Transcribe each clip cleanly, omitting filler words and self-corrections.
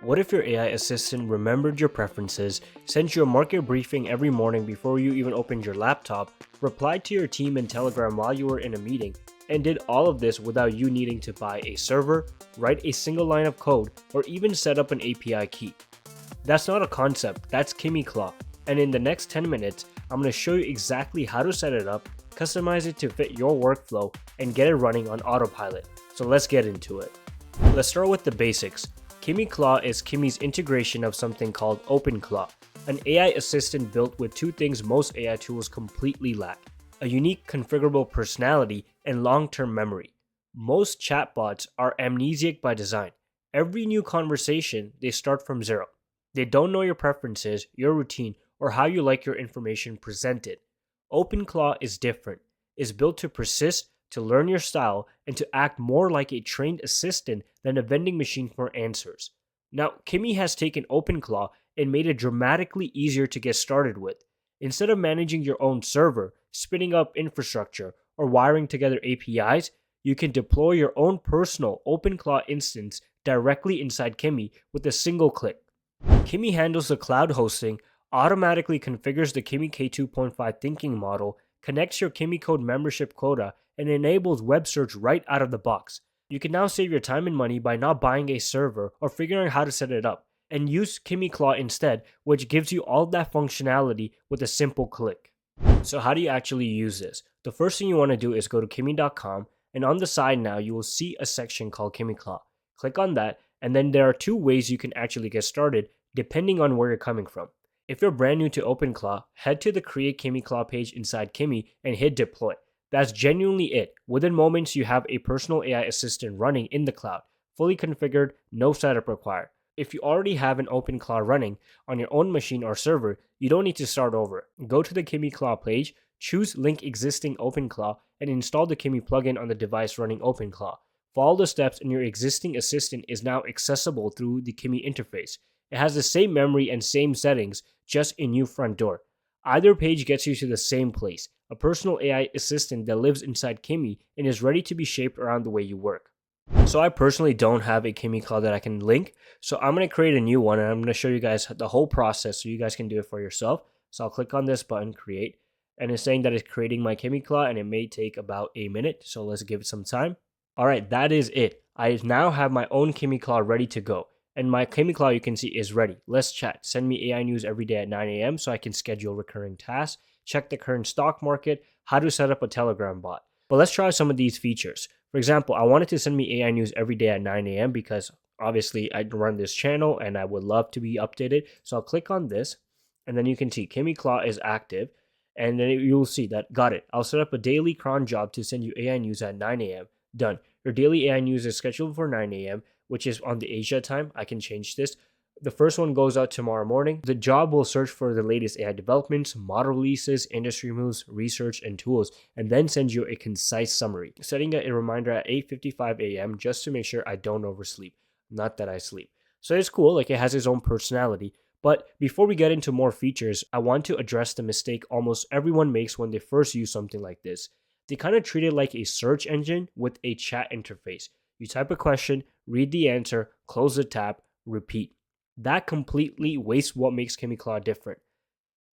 What if your AI assistant remembered your preferences, sent you a market briefing every morning before you even opened your laptop, replied to your team in Telegram while you were in a meeting, and did all of this without you needing to buy a server, write a single line of code, or even set up an API key? That's not a concept, that's KimiClaw, and in the next 10 minutes, I'm going to show you exactly how to set it up, customize it to fit your workflow, and get it running on autopilot. So let's get into it. Let's start with the basics. KimiClaw is Kimi's integration of something called OpenClaw, an AI assistant built with two things most AI tools completely lack: a unique configurable personality and long-term memory. Most chatbots are amnesiac by design. Every new conversation, they start from zero. They don't know your preferences, your routine, or how you like your information presented. OpenClaw is different. It's built to persist, to learn your style, and to act more like a trained assistant than a vending machine for answers. Now, Kimi has taken OpenClaw and made it dramatically easier to get started with. Instead of managing your own server, spinning up infrastructure, or wiring together APIs, you can deploy your own personal OpenClaw instance directly inside Kimi with a single click. Kimi handles the cloud hosting, automatically configures the Kimi K2.5 thinking model, connects your Kimi Code membership quota, and enables web search right out of the box. You can now save your time and money by not buying a server or figuring out how to set it up, and use KimiClaw instead, which gives you all that functionality with a simple click. So how do you actually use this? The first thing you want to do is go to kimi.com, and on the side now you will see a section called KimiClaw. Click on that, and then there are two ways you can actually get started depending on where you're coming from. If you're brand new to OpenClaw, head to the Create KimiClaw page inside Kimi and hit Deploy. That's genuinely it. Within moments, you have a personal AI assistant running in the cloud, fully configured, no setup required. If you already have an OpenClaw running on your own machine or server, you don't need to start over. Go to the KimiClaw page, choose Link Existing OpenClaw, and install the Kimi plugin on the device running OpenClaw. Follow the steps and your existing assistant is now accessible through the Kimi interface. It has the same memory and same settings, just a new front door. Either page gets you to the same place, a personal AI assistant that lives inside Kimi and is ready to be shaped around the way you work. So I personally don't have a KimiClaw that I can link, so I'm going to create a new one and I'm going to show you guys the whole process so you guys can do it for yourself. So I'll click on this button, create, and it's saying that it's creating my KimiClaw and it may take about a minute, so let's give it some time. Alright, that is it. I now have my own KimiClaw ready to go. And my KimiClaw, you can see, is ready. Let's chat. Send me AI news every day at 9 a.m. so I can schedule recurring tasks, check the current stock market, how to set up a Telegram bot. But let's try some of these features. For example, I wanted to send me AI news every day at 9 a.m. because obviously I run this channel and I would love to be updated. So I'll click on this and then you can see KimiClaw is active. And then you'll see that, got it. I'll set up a daily cron job to send you AI news at 9 a.m. Done. Your daily AI news is scheduled for 9 a.m., which is on the Asia time. I can change this. The first one goes out tomorrow morning. The job will search for the latest AI developments, model releases, industry moves, research, and tools, and then send you a concise summary. Setting a reminder at 8:55 a.m. just to make sure I don't oversleep. Not that I sleep. So it's cool, like it has its own personality. But before we get into more features, I want to address the mistake almost everyone makes when they first use something like this. They kind of treat it like a search engine with a chat interface. You type a question, read the answer, close the tab, repeat. That completely wastes what makes KimiClaw different.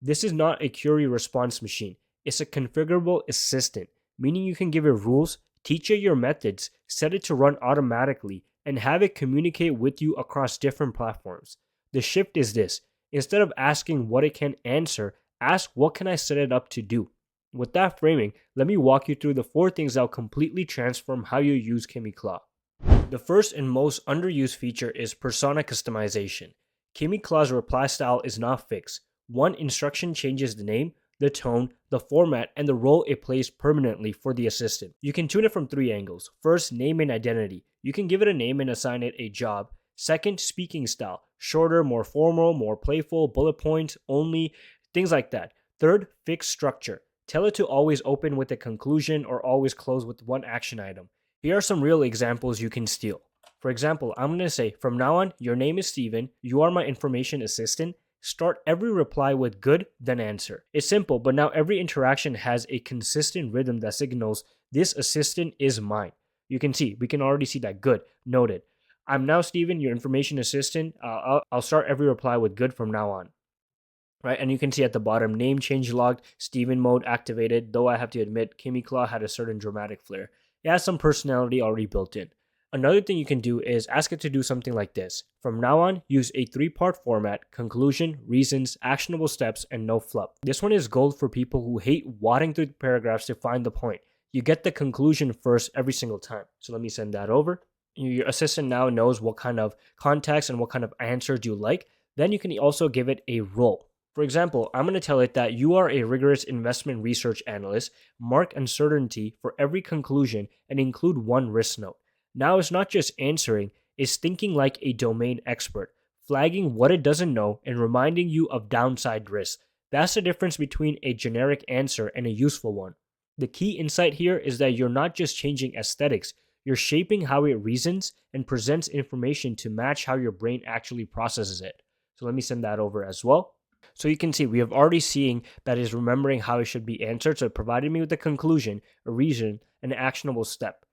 This is not a query response machine. It's a configurable assistant, meaning you can give it rules, teach it your methods, set it to run automatically, and have it communicate with you across different platforms. The shift is this: instead of asking what it can answer, ask what can I set it up to do. With that framing, let me walk you through the 4 things that will completely transform how you use KimiClaw. The first and most underused feature is persona customization. KimiClaw's reply style is not fixed. One instruction changes the name, the tone, the format, and the role it plays permanently for the assistant. You can tune it from 3 angles. First, name and identity. You can give it a name and assign it a job. Second, speaking style. Shorter, more formal, more playful, bullet points only, things like that. Third, fixed structure. Tell it to always open with a conclusion or always close with one action item. Here are some real examples you can steal. For example, I'm going to say, from now on, your name is Steven, you are my information assistant. Start every reply with good, then answer. It's simple, but now every interaction has a consistent rhythm that signals this assistant is mine. You can see, we can already see that good, noted. I'm now Steven, your information assistant. I'll start every reply with good from now on. Right, and you can see at the bottom, name change logged, Steven mode activated, though I have to admit, KimiClaw had a certain dramatic flair. It has some personality already built in. Another thing you can do is ask it to do something like this. From now on, use a 3-part format: conclusion, reasons, actionable steps, and no fluff. This one is gold for people who hate wadding through the paragraphs to find the point. You get the conclusion first every single time. So let me send that over. Your assistant now knows what kind of context and what kind of answers you like. Then you can also give it a role. For example, I'm going to tell it that you are a rigorous investment research analyst, mark uncertainty for every conclusion, and include one risk note. Now it's not just answering, it's thinking like a domain expert, flagging what it doesn't know and reminding you of downside risks. That's the difference between a generic answer and a useful one. The key insight here is that you're not just changing aesthetics, you're shaping how it reasons and presents information to match how your brain actually processes it. So let me send that over as well. So you can see we have already seen that is remembering how it should be answered. So it provided me with a conclusion, a reason, and an actionable step.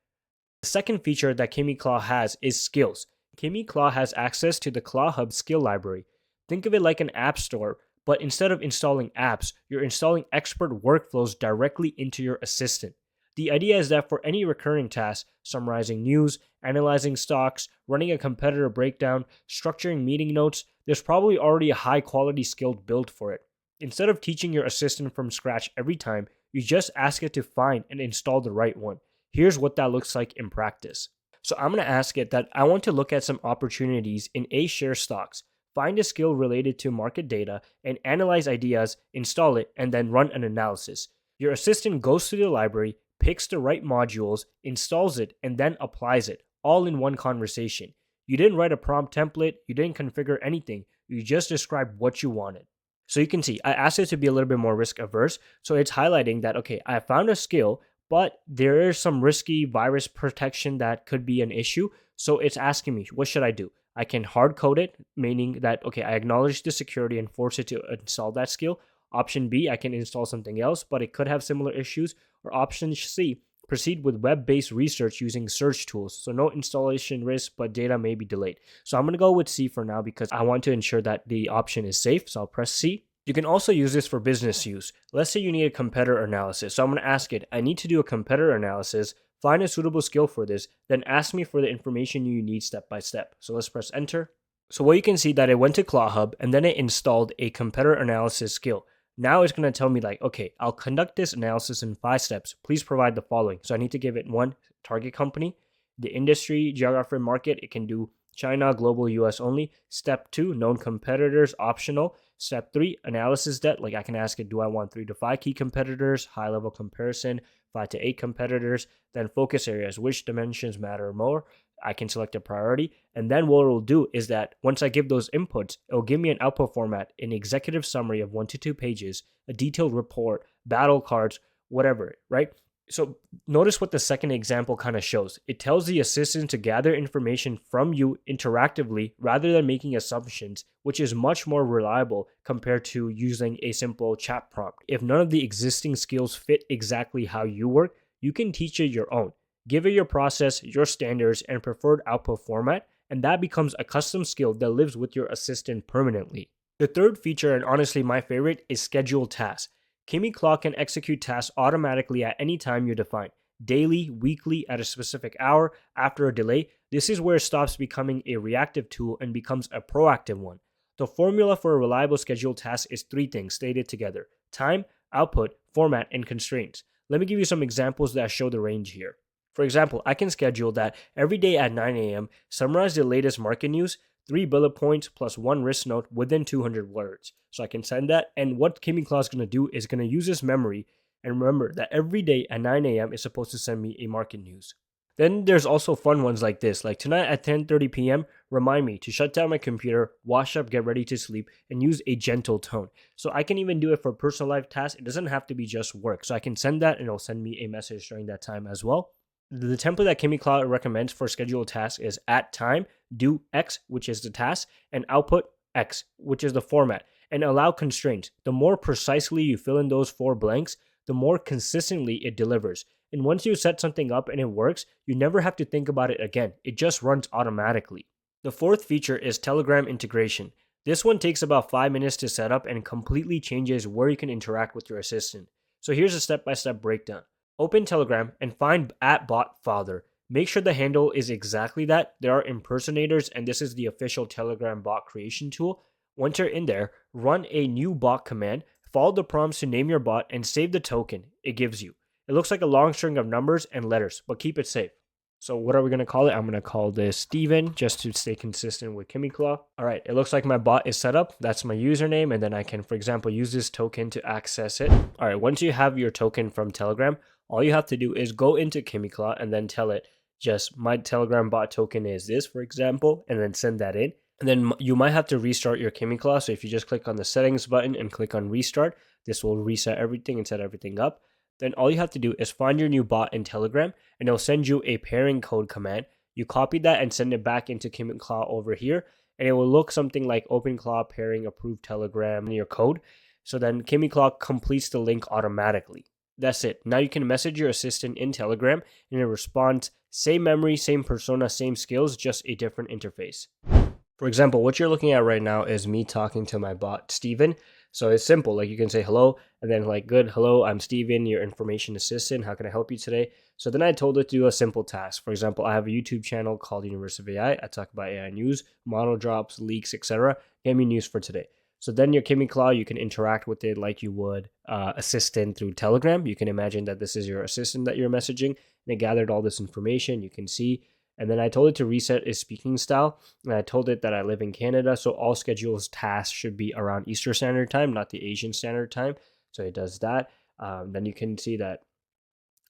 The second feature that KimiClaw has is skills. KimiClaw has access to the Clawhub skill library. Think of it like an app store, but instead of installing apps, you're installing expert workflows directly into your assistant. The idea is that for any recurring task, summarizing news, analyzing stocks, running a competitor breakdown, structuring meeting notes, there's probably already a high quality skill built for it. Instead of teaching your assistant from scratch every time, you just ask it to find and install the right one. Here's what that looks like in practice. So I'm going to ask it that I want to look at some opportunities in A-share stocks, find a skill related to market data, and analyze ideas, install it, and then run an analysis. Your assistant goes to the library, picks the right modules, installs it, and then applies it, all in one conversation. You didn't write a prompt template, you didn't configure anything, you just described what you wanted. So you can see, I asked it to be a little bit more risk averse, so it's highlighting that, okay, I found a skill, but there is some risky virus protection that could be an issue, so it's asking me, what should I do? I can hard code it, meaning that, okay, I acknowledge the security and force it to install that skill. Option B, I can install something else, but it could have similar issues. Or option C, proceed with web-based research using search tools. So no installation risk, but data may be delayed. So I'm going to go with C for now because I want to ensure that the option is safe. So I'll press C. You can also use this for business use. Let's say you need a competitor analysis. So I'm going to ask it, I need to do a competitor analysis, find a suitable skill for this, then ask me for the information you need step by step. So let's press enter. So what you can see that it went to Clawhub and then it installed a competitor analysis skill. Now it's going to tell me like, okay, I'll conduct this analysis in 5 steps. Please provide the following. So I need to give it 1, target company, the industry, geography, market. It can do China, global, US only. Step 2, known competitors, optional. Step 3, analysis depth. Like I can ask it, do I want 3 to 5 key competitors, high level comparison, 5 to 8 competitors. Then focus areas, which dimensions matter more. I can select a priority. And then what it'll do is that once I give those inputs, it'll give me an output format, an executive summary of 1 to 2 pages, a detailed report, battle cards, whatever, right? So notice what the second example kind of shows. It tells the assistant to gather information from you interactively rather than making assumptions, which is much more reliable compared to using a simple chat prompt. If none of the existing skills fit exactly how you work, you can teach it your own. Give it your process, your standards, and preferred output format, and that becomes a custom skill that lives with your assistant permanently. The third feature, and honestly my favorite, is schedule tasks. KimiClaw can execute tasks automatically at any time you define. Daily, weekly, at a specific hour, after a delay. This is where it stops becoming a reactive tool and becomes a proactive one. The formula for a reliable scheduled task is 3 things stated together: time, output, format, and constraints. Let me give you some examples that show the range here. For example, I can schedule that every day at 9 a.m., summarize the latest market news, 3 bullet points plus 1 risk note within 200 words. So I can send that, and what KimiClaw is going to do is going to use this memory, and remember that every day at 9 a.m. is supposed to send me a market news. Then there's also fun ones like this, like tonight at 10:30 p.m., remind me to shut down my computer, wash up, get ready to sleep, and use a gentle tone. So I can even do it for personal life tasks. It doesn't have to be just work. So I can send that, and it'll send me a message during that time as well. The template that KimiClaw recommends for scheduled tasks is at time, do X, which is the task, and output X, which is the format, and allow constraints. The more precisely you fill in those 4 blanks, the more consistently it delivers. And once you set something up and it works, you never have to think about it again. It just runs automatically. The fourth feature is Telegram integration. This one takes about 5 minutes to set up and completely changes where you can interact with your assistant. So here's a step-by-step breakdown. Open Telegram and find @botfather. Make sure the handle is exactly that. There are impersonators, and this is the official Telegram bot creation tool. Once you're in there, run a new bot command, follow the prompts to name your bot, and save the token it gives you. It looks like a long string of numbers and letters, but keep it safe. So what are we going to call it? I'm going to call this Steven just to stay consistent with KimiClaw. All right, it looks like my bot is set up. That's my username, and then I can, for example, use this token to access it. All right, once you have your token from Telegram, all you have to do is go into KimiClaw and then tell it, just my Telegram bot token is this, for example, and then send that in. And then you might have to restart your KimiClaw. So if you just click on the settings button and click on restart, this will reset everything and set everything up. Then all you have to do is find your new bot in Telegram, and it'll send you a pairing code command. You copy that and send it back into KimiClaw over here, and it will look something like OpenClaw pairing approved Telegram in your code. So then KimiClaw completes the link automatically. That's it. Now you can message your assistant in Telegram, and it responds, same memory, same persona, same skills, just a different interface. For example, what you're looking at right now is me talking to my bot, Steven. So it's simple. Like you can say hello, and then like, good, hello, I'm Steven, your information assistant. How can I help you today? So then I told it to do a simple task. For example, I have a YouTube channel called Universe of AI. I talk about AI news, model drops, leaks, etc. Give me news for today. So then your KimiClaw, you can interact with it like you would assistant through Telegram. You can imagine that this is your assistant that you're messaging, and it gathered all this information. You can see. And then I told it to reset its speaking style, and I told it that I live in Canada, so all schedules tasks should be around Eastern Standard Time, not the Asian Standard Time. So it does that. Then you can see that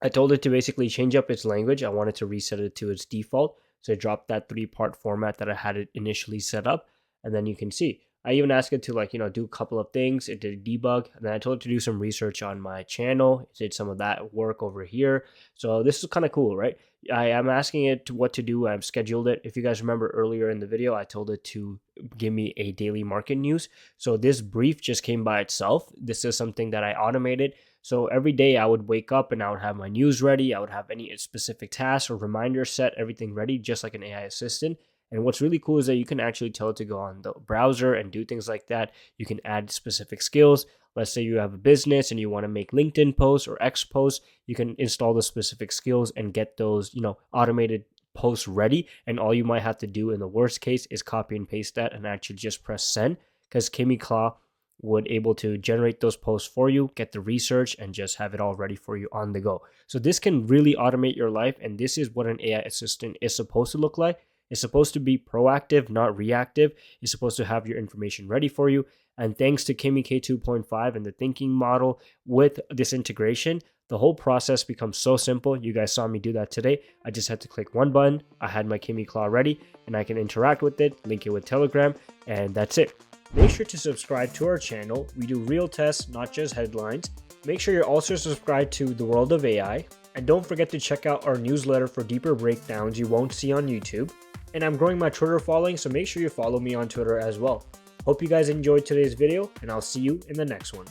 I told it to basically change up its language. I wanted to reset it to its default, so it dropped that 3-part format that I had it initially set up. And then you can see I even asked it to do a couple of things. It did debug, and then I told it to do some research on my channel. It did some of that work over here. So this is kind of cool, right? I am asking it what to do. I've scheduled it. If you guys remember earlier in the video, I told it to give me a daily market news. So this brief just came by itself. This is something that I automated. So every day I would wake up and I would have my news ready. I would have any specific tasks or reminders set, everything ready, just like an AI assistant. And what's really cool is that you can actually tell it to go on the browser and do things like that. You can add specific skills. Let's say you have a business and you want to make LinkedIn posts or X posts. You can install the specific skills and get those, automated posts ready. And all you might have to do in the worst case is copy and paste that and actually just press send, because KimiClaw would able to generate those posts for you, get the research, and just have it all ready for you on the go. So this can really automate your life. And this is what an AI assistant is supposed to look like. It's supposed to be proactive, not reactive. It's supposed to have your information ready for you. And thanks to Kimi K2.5 and the thinking model with this integration, the whole process becomes so simple. You guys saw me do that today. I just had to click one button. I had my KimiClaw ready, and I can interact with it, link it with Telegram, and that's it. Make sure to subscribe to our channel. We do real tests, not just headlines. Make sure you're also subscribed to The World of AI. And don't forget to check out our newsletter for deeper breakdowns you won't see on YouTube. And I'm growing my Twitter following, so make sure you follow me on Twitter as well. Hope you guys enjoyed today's video, and I'll see you in the next one.